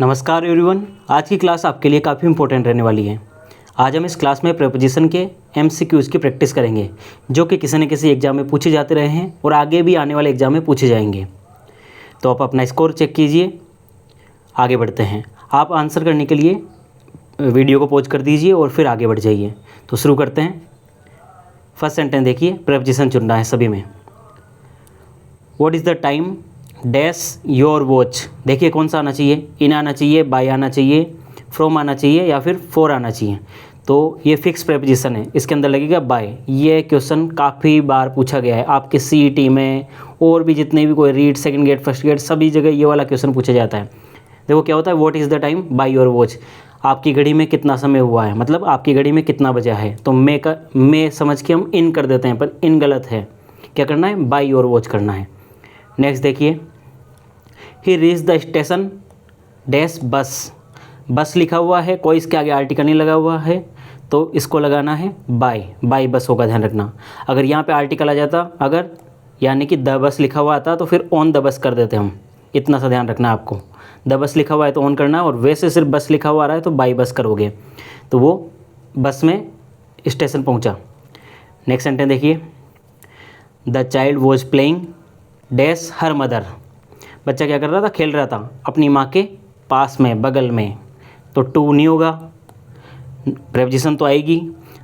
नमस्कार एवरीवन। आज की क्लास आपके लिए काफ़ी इंपॉर्टेंट रहने वाली है। आज हम इस क्लास में प्रीपोजिशन के एमसीक्यूज़ की प्रैक्टिस करेंगे, जो कि किसी न किसी एग्जाम में पूछे जाते रहे हैं और आगे भी आने वाले एग्जाम में पूछे जाएंगे। तो आप अपना स्कोर चेक कीजिए, आगे बढ़ते हैं। आप आंसर करने के लिए वीडियो को पॉज कर दीजिए और फिर आगे बढ़ जाइए। तो शुरू करते हैं। फर्स्ट सेंटेंस देखिए, प्रीपोजिशन चुनना है सभी में। What is the time dash your watch. देखिए कौन सा आना चाहिए, इन आना चाहिए, बाय आना चाहिए, फ्रॉम आना चाहिए या फिर फॉर आना चाहिए। तो ये फिक्स प्रीपोजिशन है, इसके अंदर लगेगा बाय। ये क्वेश्चन काफ़ी बार पूछा गया है आपके सीईटी में, और भी जितने भी कोई रीड, सेकंड गेट, फर्स्ट गेट, सभी जगह ये वाला क्वेश्चन पूछा जाता है। देखो क्या होता है, what is the time by your watch. आपकी घड़ी में कितना समय हुआ है, मतलब आपकी घड़ी में कितना बजा है। तो मैं समझ के हम इन कर देते हैं, पर इन गलत है। क्या करना है, बाय योर वॉच करना है। नेक्स्ट देखिए, ही रीच द स्टेशन डैश बस। बस लिखा हुआ है, कोई इसके आगे आर्टिकल नहीं लगा हुआ है, तो इसको लगाना है बाय बस होगा, ध्यान रखना। अगर यहाँ पे आर्टिकल आ जाता, अगर यानी कि द बस लिखा हुआ आता, तो फिर ऑन द बस कर देते हम। इतना सा ध्यान रखना आपको। द बस लिखा हुआ है तो ऑन करना है, और वैसे सिर्फ बस लिखा हुआ आ रहा है तो बाय बस करोगे, तो वो बस में स्टेशन पहुँचा। नेक्स्ट सेंटेंस देखिए, the child was playing dash her mother. बच्चा क्या कर रहा था, खेल रहा था अपनी माँ के पास में, बगल में। तो टू नहीं होगा, प्रीपोजिशन तो आएगी।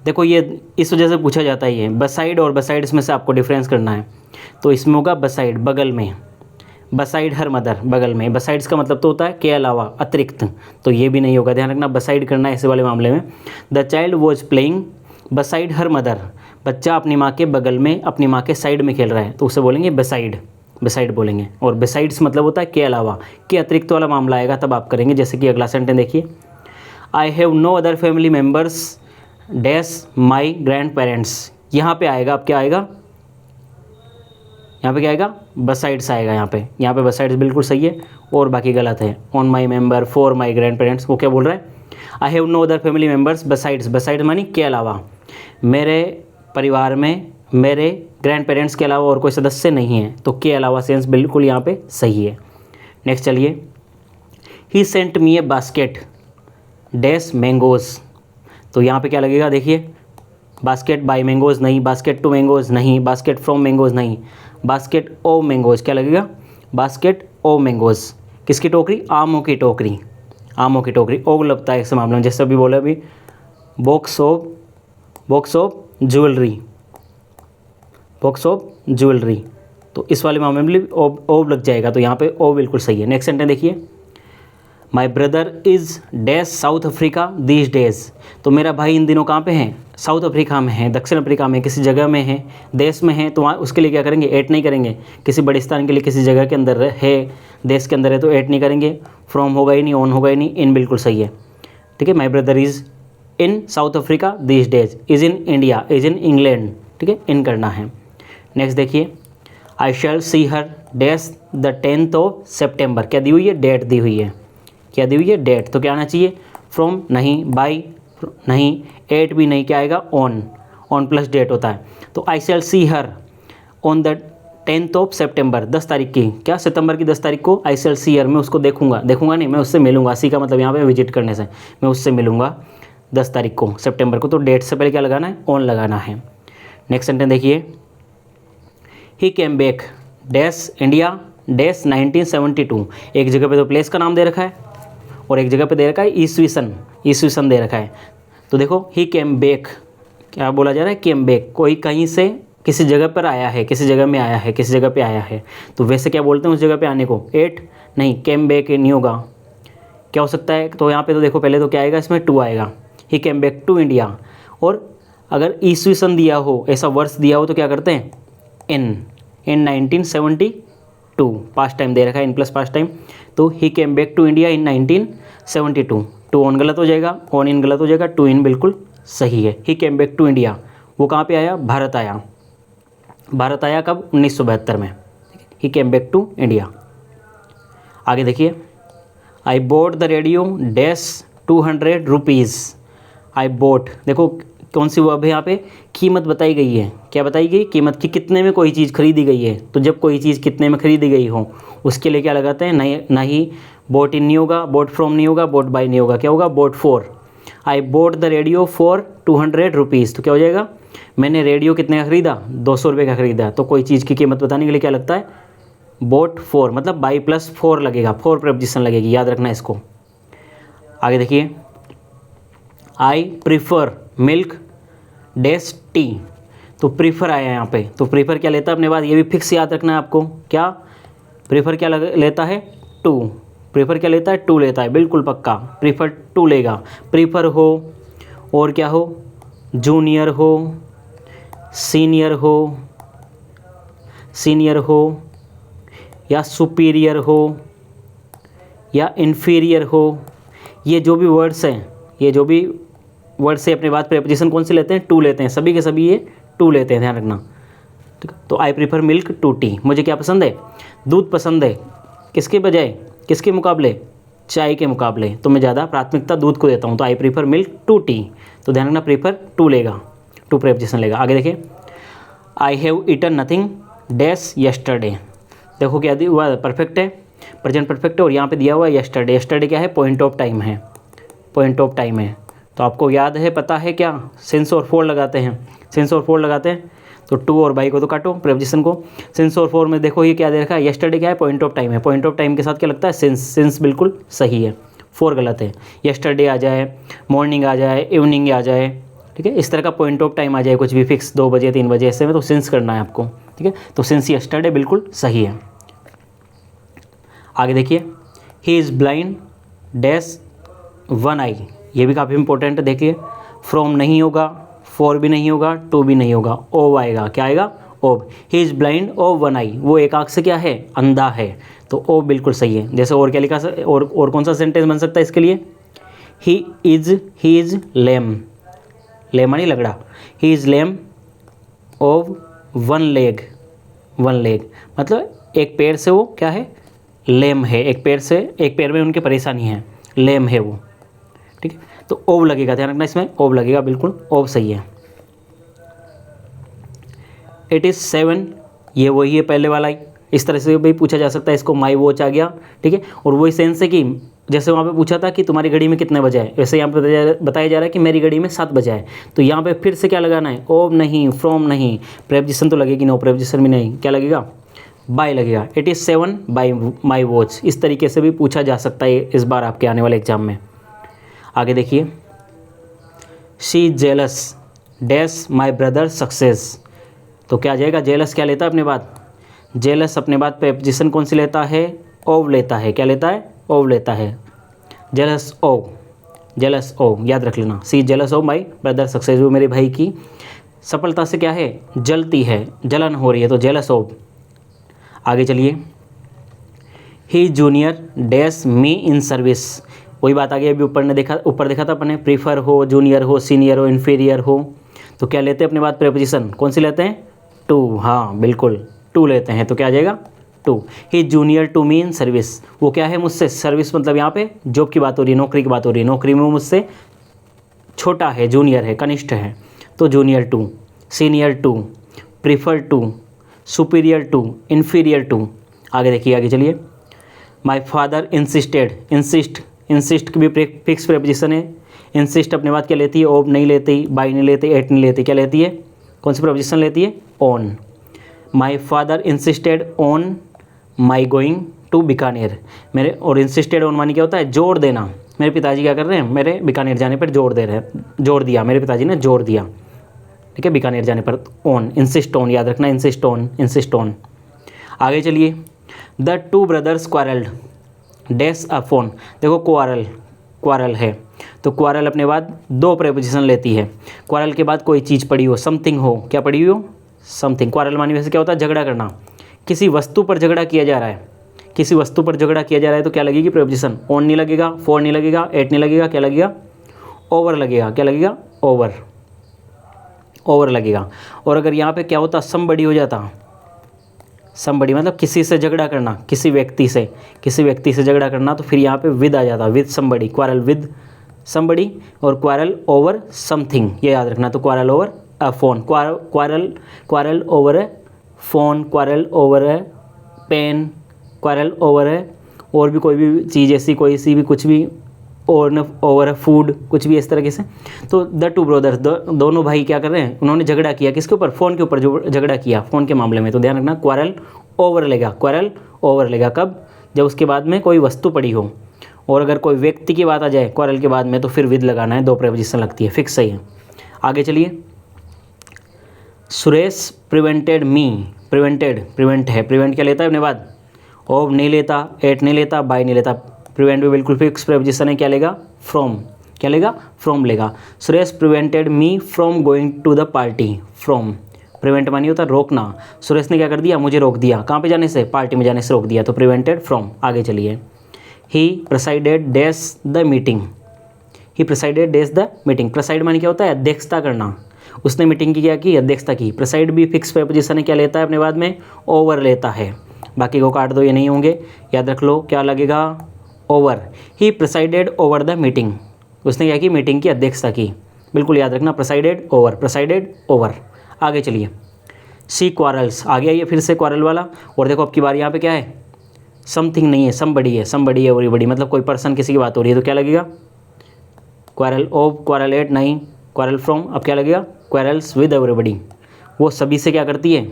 देखो ये इस वजह से पूछा जाता है, ये बसाइड और बसाइड्स में से आपको डिफरेंस करना है। तो इसमें होगा बसाइड, बगल में। बसाइड हर मदर, बगल में। बसाइड्स का मतलब तो होता है के अलावा, अतिरिक्त। तो ये भी नहीं होगा, ध्यान रखना, बसाइड करना है ऐसे वाले मामले में। The child was playing बसाइड her mother. बच्चा अपनी माँ के बगल में, अपनी माँ के साइड में खेल रहा है, तो उसे बोलेंगे बसाइड, बिसाइड बोलेंगे। और बिसाइड्स मतलब होता है के अलावा, के अतिरिक्त वाला मामला आएगा तब आप करेंगे। जैसे कि अगला सेंटेंस देखिए, I have no other family members dash my grand parents. यहाँ पे आएगा, अब क्या आएगा, यहाँ पे क्या आएगा, बसाइड्स आएगा। यहाँ पे बसाइड्स बिल्कुल सही है और बाकी गलत है। On my member, for my grand parents, वो क्या बोल रहा है, I have no other family members besides. Besides मानी के अलावा, मेरे परिवार में मेरे ग्रैंड पेरेंट्स के अलावा और कोई सदस्य नहीं है। तो के अलावा सेंस बिल्कुल यहाँ पे सही है। नेक्स्ट चलिए, he sent me a basket dash mangoes. तो यहाँ पे क्या लगेगा, देखिए बास्केट बाय मैंगोज़ नहीं, बास्केट टू मैंगोज़ नहीं, बास्केट फ्रॉम मैंगोज़ नहीं, बास्केट ओ मैंगोज़। क्या लगेगा, बास्केट ओ मैंगोज़। किसकी टोकरी, आमों की टोकरी, आमों की टोकरी। ओ लगता है इस मामले में, जैसे अभी बोला अभी, box of jewellery, box of jewellery. तो इस वाले मामले में भी ओ लग जाएगा, तो यहाँ पे ओ बिल्कुल सही है। नेक्स्ट सेंटेंस देखिए, माई brother is dash south Africa these days. तो मेरा भाई इन दिनों कहाँ पे है, साउथ अफ्रीका में है, दक्षिण अफ्रीका में, किसी जगह में है, देश में है। तो वहाँ उसके लिए क्या करेंगे, एट नहीं करेंगे। किसी बड़े स्थान के लिए किसी जगह के अंदर है, देश के अंदर है, तो एट नहीं करेंगे। फ्रॉम होगा ही नहीं, ऑन होगा ही नहीं, इन बिल्कुल सही है। ठीक है, my brother is in South Africa these days, is in India, is in England. ठीक है, इन करना है। नेक्स्ट देखिए, I shall see her dash the 10th of September. क्या दी हुई है, डेट दी हुई है। क्या दी हुई है, डेट। तो क्या आना चाहिए, फ्रॉम नहीं, बाय नहीं, एट भी नहीं, क्या आएगा, ऑन। ऑन प्लस डेट होता है। तो I shall see her on the 10th of September, 10 तारीख की, क्या सितंबर की 10 तारीख को। आई शैल सी हर, मैं उसको देखूंगा नहीं, मैं उससे मिलूंगा। सी का मतलब यहाँ पे विजिट करने से, मैं उससे मिलूंगा 10 तारीख को सेप्टेम्बर को। तो डेट से पहले क्या लगाना है, ऑन लगाना है। नेक्स्ट सेंटेंस देखिए, he came back dash India dash 1972। एक जगह पे तो प्लेस का नाम दे रखा है और एक जगह पे दे रखा है ईस्वीसन दे रखा है। तो देखो, ही केम बैक, क्या बोला जा रहा है, केम बैक। कोई कहीं से किसी जगह पर आया है, किसी जगह में आया है, किसी जगह पे आया है। तो वैसे क्या बोलते हैं उस जगह पे आने को, एट नहीं, केम बैक नहीं होगा। क्या हो सकता है, तो यहाँ पे तो देखो पहले तो क्या आएगा, इसमें टू आएगा। ही केम बैक टू इंडिया। और अगर ईस्वीसन दिया हो, ऐसा वर्ष दिया हो, तो क्या करते हैं, इन 1972, पास्ट टाइम दे रखा है, इन प्लस पास्ट टाइम। तो he came back to India in 1972। To on गलत हो जाएगा, ऑन इन गलत हो जाएगा, टू इन बिल्कुल सही है। ही केम बैक टू इंडिया, वो कहाँ पे आया, भारत आया। भारत आया कब, 1972 में। He came back to India. आगे देखिए, I bought the radio dash 200 rupees. I bought, देखो कौन सी वर्ब है यहाँ पे, कीमत बताई गई है। क्या बताई गई, कीमत की, कितने में कोई चीज़ खरीदी गई है। तो जब कोई चीज़ कितने में खरीदी गई हो, उसके लिए क्या लगाते हैं, ना ही बोट इन नहीं होगा, बोट फ्रॉम नहीं होगा, बोट बाई नहीं होगा, क्या होगा, boat for. I bought the radio for 200 rupees, तो क्या हो जाएगा, मैंने रेडियो कितने का खरीदा, 200 रुपये का खरीदा। तो कोई चीज़ की कीमत बताने के लिए क्या लगता है, बोट फॉर, मतलब बाई प्लस फोर लगेगा, फोर प्रेपोजिशन लगेगी, याद रखना इसको। आगे देखिए, आई प्रीफर मिल्क डैश टी, तो प्रीफर आया यहाँ पे, तो प्रीफर क्या लेता है अपने बाद, ये भी फिक्स याद रखना है आपको, क्या प्रीफर क्या लेता है, टू, प्रीफर क्या लेता है, टू लेता है, बिल्कुल पक्का, प्रीफर टू लेगा। प्रीफर हो और क्या हो, जूनियर हो, सीनियर हो, या सुपीरियर हो, या इन्फीरियर हो, ये जो भी वर्ड्स हैं, ये जो भी वर्ड्स से अपने बाद प्रेपोजिशन कौन से लेते हैं, टू लेते हैं, सभी के सभी ये टू लेते हैं, ध्यान रखना, ठीक है। तो I prefer milk to tea, मुझे क्या पसंद है, दूध पसंद है, किसके बजाय, किसके मुकाबले, चाय के मुकाबले, तो मैं ज़्यादा प्राथमिकता दूध को देता हूँ, तो I prefer milk to tea, तो ध्यान रखना प्रीफर टू लेगा, टू प्रेपोजिशन लेगा। आगे देखिए, I have eaten nothing dash yesterday, देखो क्या दिया हुआ, परफेक्ट है, प्रेजेंट परफेक्ट है, और यहाँ पे दिया हुआ है यस्टरडे, यस्टरडे क्या है, पॉइंट ऑफ टाइम है, पॉइंट ऑफ टाइम है, तो आपको याद है, पता है क्या, सिंस और फोर लगाते हैं, सिंस और फोर लगाते हैं, तो टू और बाई को तो काटो प्रेपोजिशन को, सिंस और फोर में देखो ये क्या दे रखा है, यस्टरडे क्या है, पॉइंट ऑफ टाइम है, पॉइंट ऑफ टाइम के साथ क्या लगता है, सिंस, सिंस बिल्कुल सही है, फोर गलत है, यस्टरडे आ जाए, मॉर्निंग आ जाए, इवनिंग आ जाए, ठीक है, इस तरह का पॉइंट ऑफ टाइम आ जाए कुछ भी फिक्स, 2 बजे 3 बजे ऐसे में, तो सिंस करना है आपको, ठीक है, तो सिंस यस्टरडे बिल्कुल सही है। आगे देखिए, he is blind dash one eye, ये भी काफ़ी इंपॉर्टेंट है, देखिए, फ्रॉम नहीं होगा, फॉर भी नहीं होगा, टू भी नहीं होगा, ओव आएगा, क्या आएगा, of, he is blind of one eye, वो एक आँख से क्या है, अंधा है, तो ओव बिल्कुल सही है। जैसे और क्या लिखा, और कौन सा सेंटेंस बन सकता है इसके लिए, ही इज़ लेम, लेम नहीं लगड़ा, he is lame of one leg, मतलब एक पैर से वो क्या है, लेम है, एक पैर में उनकी परेशानी है, लेम है वो, ठीक है, तो ओव लगेगा, ध्यान रखना इसमें ओव लगेगा, बिल्कुल ओव सही है। इट इज़ 7, ये वही है पहले वाला ही, इस तरह से भी पूछा जा सकता है इसको, माई वॉच आ गया, ठीक है, और वही सेंस है कि जैसे वहाँ पे पूछा था कि तुम्हारी घड़ी में कितने बजे है, वैसे यहाँ पे बताया जा रहा है कि मेरी घड़ी में 7 बजे है, तो यहाँ पे फिर से क्या लगाना है, ओव नहीं, फ्रॉम नहीं, प्रेपोजिशन तो लगेगी, नो प्रेपोजिशन भी नहीं, क्या लगेगा, बाय लगेगा। It is 7 bye my watch, इस तरीके से भी पूछा जा सकता है इस बार आपके आने वाले एग्जाम में। आगे देखिए, she jealous dash my brother success, तो क्या आ जाएगा, जेलस क्या लेता है अपने बाद, जेलस अपने बाद प्रेपोजिशन कौन सी लेता है, ओव लेता है, क्या लेता है, ओव लेता है, जेलस ओव, जेलस ओव, याद रख लेना, सी जेलस ओव माई ब्रदर सक्सेस, वो मेरे भाई की सफलता से क्या है, जलती है, जलन हो रही है, तो जेलस ओव। आगे चलिए, he junior dash me in service, वही बात आ गई, अभी ऊपर देखा था अपने, प्रीफर हो, जूनियर हो, सीनियर हो, इन्फीरियर हो, तो क्या लेते हैं अपने बाद प्रेपोजिशन, कौन सी लेते हैं, टू, हाँ बिल्कुल टू लेते हैं, तो क्या आ जाएगा, to. He junior to me in service, वो क्या है मुझसे, सर्विस मतलब यहाँ पे जॉब की बात हो रही है, नौकरी की बात हो रही है, नौकरी में वो मुझसे छोटा है, जूनियर है, कनिष्ठ है, तो junior to, senior to, prefer to, superior to, inferior to. आगे देखिए, आगे चलिए, माई फादर इंसिस्ट की भी फिक्स प्रेपोजिशन है, इंसिस्ट अपने बाद क्या लेती है, ओव नहीं लेती, बाई नहीं लेती, एट नहीं लेती, क्या लेती है, कौन सी प्रेपोजिशन लेती है, on. My father insisted on my going to Bikaner, मेरे, और इंसिस्टेड ऑन मानी क्या होता है, जोर देना, मेरे पिताजी क्या कर रहे हैं, मेरे बीकानेर जाने पर जोर दे रहे हैं, जोर दिया, मेरे पिताजी ने जोर दिया, ठीक है, बीकानेर जाने पर, ऑन, इंसिस्ट ऑन, याद रखना, इंसिस्ट ऑन, इंसिस्ट ऑन। आगे चलिए, the two brothers quarrelled dash a phone, देखो क्वारल है, तो क्वारल अपने बाद 2 प्रेपोजिशन लेती है, क्वारल के बाद कोई चीज़ पड़ी हो, समथिंग हो, क्या पड़ी हो, समथिंग, क्वारल मानी वैसे क्या होता है, झगड़ा करना, किसी वस्तु पर झगड़ा किया जा रहा है, किसी वस्तु पर झगड़ा किया जा रहा है, तो क्या लगेगी प्रेपोजिशन, ऑन नहीं लगेगा, फोर नहीं लगेगा, एट नहीं लगेगा, क्या लगेगा, ओवर लगेगा, क्या लगेगा, ओवर लगेगा। और अगर यहाँ पे क्या होता, समबडी हो जाता, समबडी मतलब किसी से झगड़ा करना, किसी व्यक्ति से झगड़ा करना, तो फिर यहाँ पे विद आ जाता, with somebody, quarrel with somebody, और क्वारल ओवर समथिंग, ये याद रखना, तो quarrel over a phone, quarrel over a phone, quarrel over a pen, quarrel over a और भी कोई भी चीज़ ऐसी कोई सी भी कुछ भी ओवर फूड कुछ भी इस तरीके से। तो द टू ब्रदर्स दोनों भाई क्या कर रहे हैं, उन्होंने झगड़ा किया किसके ऊपर, फ़ोन के ऊपर जो झगड़ा किया फ़ोन के मामले में। तो ध्यान रखना क्वारल ओवर लेगा, क्वारल ओवर लेगा कब, जब उसके बाद में कोई वस्तु पड़ी हो। और अगर कोई व्यक्ति की बात आ जाए क्वारल के बाद में तो फिर विद लगाना है, 2 प्रेपोजिशन लगती है, फिक्स सही है। आगे चलिए, सुरेश प्रिवेंटेड मी, प्रिवेंट है, प्रिवेंट क्या लेता है अपने बाद, ऑफ नहीं लेता, एट नहीं लेता, बाय नहीं लेता। प्रिवेंट भी बिल्कुल फिक्स प्रेपोजिशन है, क्या लेगा, फ्रॉम, क्या लेगा, फ्रॉम लेगा। Suresh prevented me from going to the party, from prevent मानी होता रोकना, सुरेश ने क्या कर दिया, मुझे रोक दिया, कहाँ पे जाने से, पार्टी में जाने से रोक दिया, तो प्रिवेंटेड फ्रॉम। आगे चलिए, he presided dash the meeting, he presided dash the meeting, preside मानी क्या होता है, अध्यक्षता करना, उसने मीटिंग की क्या की, अध्यक्षता की। प्रेसाइड भी फिक्स प्रेपोजिशन है, क्या लेता है अपने बाद में, ओवर लेता है। बाकी को काट दो, ये नहीं होंगे, याद रख लो क्या लगेगा, over. He presided over the meeting, उसने क्या की, मीटिंग की अध्यक्षता की, बिल्कुल याद रखना, प्रेसाइडेड ओवर, प्रेसाइडेड ओवर। आगे चलिए, सी क्वारल्स, आ गया ये फिर से क्वारल वाला। और देखो अब की बार यहाँ पे क्या है, समथिंग नहीं है, समबडी है, समबडी है, एवरीबडी, मतलब कोई पर्सन किसी की बात हो रही है तो क्या लगेगा, क्वारल ऑफ, क्वारल एट नहीं, क्वारल फ्रॉम, अब क्या लगेगा, क्वारल्स विद एवरीबडी, वो सभी से क्या करती है,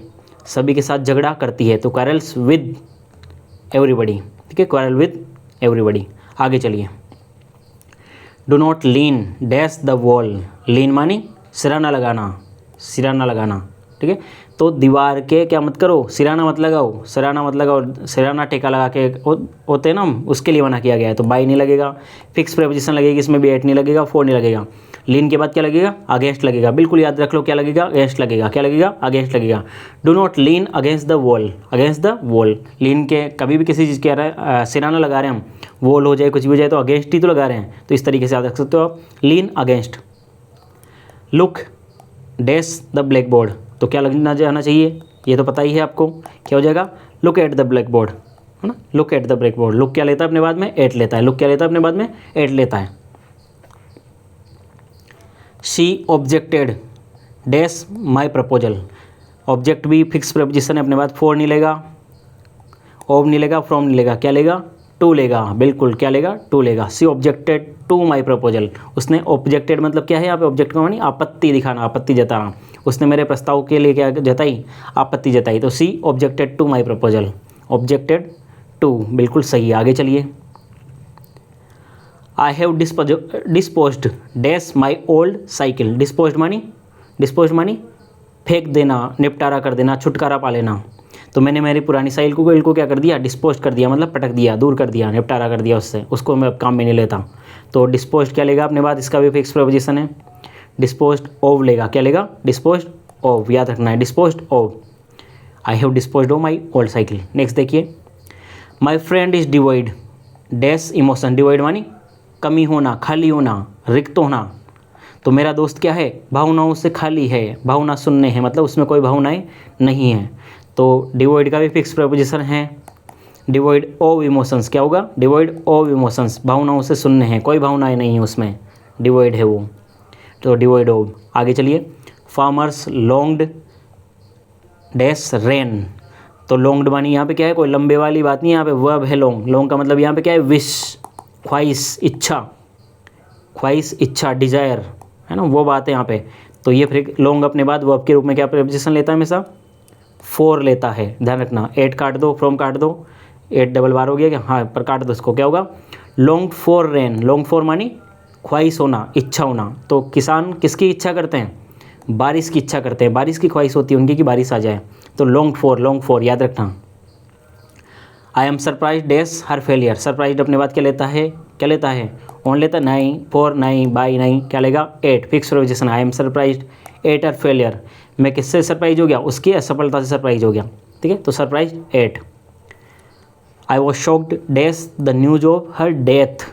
सभी के साथ झगड़ा करती है, तो क्वारल्स विद एवरीबडी, ठीक है, क्वारल विद एवरीबडी। आगे चलिए, do not lean dash the wall, lean मानी सिराना लगाना, सिराना लगाना, ठीक है, तो दीवार के क्या मत करो, सिराना मत लगाओ, सिराना मत लगाओ, सिराना टेका लगा के होते हैं ना, उसके लिए मना किया गया है। तो बाई नहीं लगेगा, फिक्स प्रेपोजिशन लगेगी, इसमें भी एट नहीं लगेगा, फोर नहीं लगेगा। लीन के बाद क्या लगेगा, अगेंस्ट लगेगा, बिल्कुल याद रख लो क्या लगेगा, अगेंस्ट लगेगा, क्या लगेगा, अगेंस्ट लगेगा। Do not lean against the wall, against the wall, lean के कभी भी किसी चीज़ के सिराना लगा रहे हैं हम, वॉल हो जाए कुछ भी हो जाए तो अगेंस्ट ही तो लगा रहे हैं, तो इस तरीके से याद रख सकते हो आप, lean against. Look dash the blackboard, तो क्या लगना जाना चाहिए, ये तो पता ही है आपको, क्या हो जाएगा, look at the black board, है ना, look at the black board. Look क्या लेता है अपने बाद में, एट लेता है, लुक क्या लेता है अपने बाद में, एट लेता है। She objected dash my proposal, object भी फिक्स प्रपोजिशन है, अपने बाद फोर नहीं लेगा, ऑफ नहीं लेगा, फ्रॉम नहीं लेगा, क्या लेगा, टू लेगा, बिल्कुल क्या लेगा, टू लेगा। सी ऑब्जेक्टेड टू माई प्रपोजल, उसने ऑब्जेक्टेड मतलब क्या है यहाँ पे, ऑब्जेक्ट का मानी आपत्ति दिखाना, आपत्ति जताना, उसने मेरे प्रस्ताव के लिए क्या जताई, आपत्ति जताई, तो she objected to my proposal, objected to, बिल्कुल सही है। आगे चलिए, I have disposed dash my old cycle, disposed मानी फेंक देना, निपटारा कर देना, छुटकारा पा लेना, तो मैंने मेरी पुरानी साइकिल को क्या कर दिया, डिस्पोज कर दिया, मतलब पटक दिया, दूर कर दिया, निपटारा कर दिया उससे, उसको मैं अब काम में नहीं लेता। तो डिस्पोज्ड क्या लेगा अपने बाद, इसका भी फिक्स प्रेपोजिशन है, डिस्पोज्ड ऑफ लेगा, क्या लेगा, डिस्पोज्ड ऑफ, याद रखना है, disposed of. I have disposed of my old cycle. Next देखिए, my friend is devoid dash emotion, devoid मानी कमी होना, खाली होना, रिक्त होना, तो मेरा दोस्त क्या है, भावनाओं से खाली है, भावना शून्य है, मतलब उसमें कोई भावनाएं नहीं है। तो डिवॉइड का भी फिक्स प्रेपोजिशन है, डिवॉइड ऑफ इमोशंस, क्या होगा, डिवॉइड ऑफ इमोशंस, भावनाओं से शून्य है, कोई भावनाएं नहीं है उसमें, डिवॉइड है वो, तो डिवॉइड ऑफ। आगे चलिए, फार्मर्स लॉन्ग्ड डैश रेन, तो लॉन्ग्ड मानी यहाँ पे क्या है, कोई लंबे वाली बात नहीं, यहाँ पे वर्ब है लॉन्ग, लॉन्ग का मतलब यहाँ पे क्या है, विश, ख्वाहिश, इच्छा, ख्वाहिश, इच्छा, डिजायर, है ना, वो बात है यहाँ पे। तो ये फिर लॉन्ग अपने बाद वर्ब के रूप में क्या प्रेपोजिशन लेता है हमेशा, फोर लेता है, ध्यान रखना। एट काट दो, फ्रॉम काट दो, एट डबल बार हो गया क्या, हाँ पर काट दो इसको, क्या होगा, long for rain, long for मानी ख्वाहिश होना, इच्छा होना, तो किसान किसकी इच्छा करते हैं, बारिश की इच्छा करते हैं, बारिश की ख्वाहिश होती है उनकी कि बारिश आ जाए, तो लॉन्ग फॉर याद रखना। आई am surprise dash her failure, surprise अपने बाद क्या लेता है, ऑन लेता है, नहीं, फोर नहीं, बाई नहीं, क्या लेगा, at, fix preposition. I am surprise at her failure, मैं किससे सरप्राइज हो गया, उसकी असफलता से सरप्राइज हो गया, ठीक है, तो surprise eight. I was shocked dash the news of her death,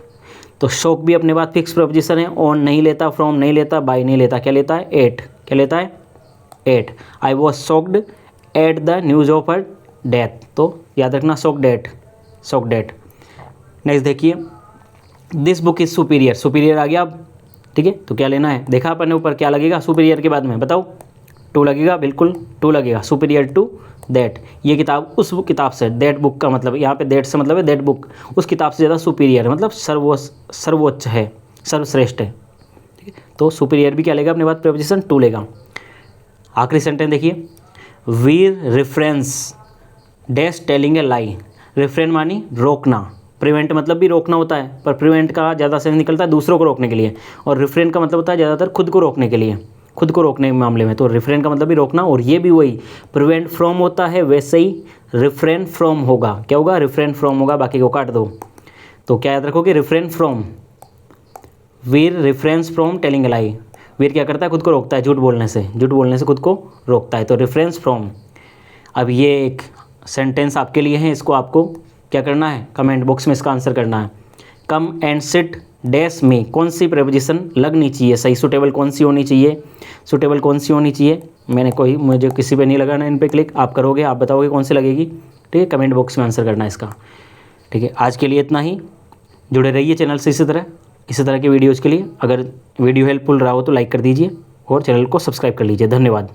तो शॉक भी अपने बाद फिक्स प्रेपोजिशन है, ऑन नहीं लेता, फ्रॉम नहीं लेता, बाई नहीं लेता, क्या लेता है, एट, क्या लेता है, at. I was shocked at the news of her death, तो याद रखना शॉक्ड एट। नेक्स्ट देखिए, this book is superior, superior आ गया अब, ठीक है, तो क्या लेना है, देखा अपन ने ऊपर क्या लगेगा सुपीरियर के बाद में, बताओ, टू लगेगा, बिल्कुल टू लगेगा, सुपीरियर टू दैट, ये किताब उस किताब से, दैट बुक का मतलब यहाँ पे दैट से मतलब है दैट बुक, उस किताब से ज़्यादा सुपीरियर है, मतलब सर्वोच्च है, सर्वश्रेष्ठ है। ठीक है, तो सुपीरियर भी क्या लेगा अपने बाद प्रीपोजिशन टू लेगा। आखिरी सेंटेंस देखिए, Veer refrains dash telling a lie. Refrain मानी रोकना, प्रिवेंट मतलब भी रोकना होता है, पर प्रिवेंट का ज़्यादा सेंस निकलता है दूसरों को रोकने के लिए, और रिफ्रेन का मतलब होता है ज़्यादातर खुद को रोकने के लिए, खुद को रोकने के मामले में। तो रिफ्रेन का मतलब भी रोकना, और ये भी वही प्रिवेंट फ्रॉम होता है, वैसे ही रिफ्रेन फ्रॉम होगा। क्या होगा? रिफ्रेन फ्रॉम होगा, बाकी को काट दो। तो क्या याद रखोगे? Refrain from, Veer refrains from telling a lie. Veer क्या करता है? खुद को रोकता है झूठ बोलने से, झूठ बोलने से खुद को रोकता है, तो रिफ्रेंस फ्रॉम। अब ये एक सेंटेंस आपके लिए है, इसको आपको क्या करना है? कमेंट बॉक्स में इसका आंसर करना है। कम एंड सिट डैश में कौन सी प्रेपोजिशन लगनी चाहिए, सही सुटेबल कौन सी होनी चाहिए, सुटेबल कौन सी होनी चाहिए। मुझे किसी पे नहीं लगाना, इन पे क्लिक आप करोगे, आप बताओगे कौन सी लगेगी। ठीक है, कमेंट बॉक्स में आंसर करना है इसका। ठीक है, आज के लिए इतना ही। जुड़े रहिए चैनल से इसी तरह के वीडियोज़ के लिए। अगर वीडियो हेल्पफुल रहा हो तो लाइक कर दीजिए और चैनल को सब्सक्राइब कर लीजिए। धन्यवाद।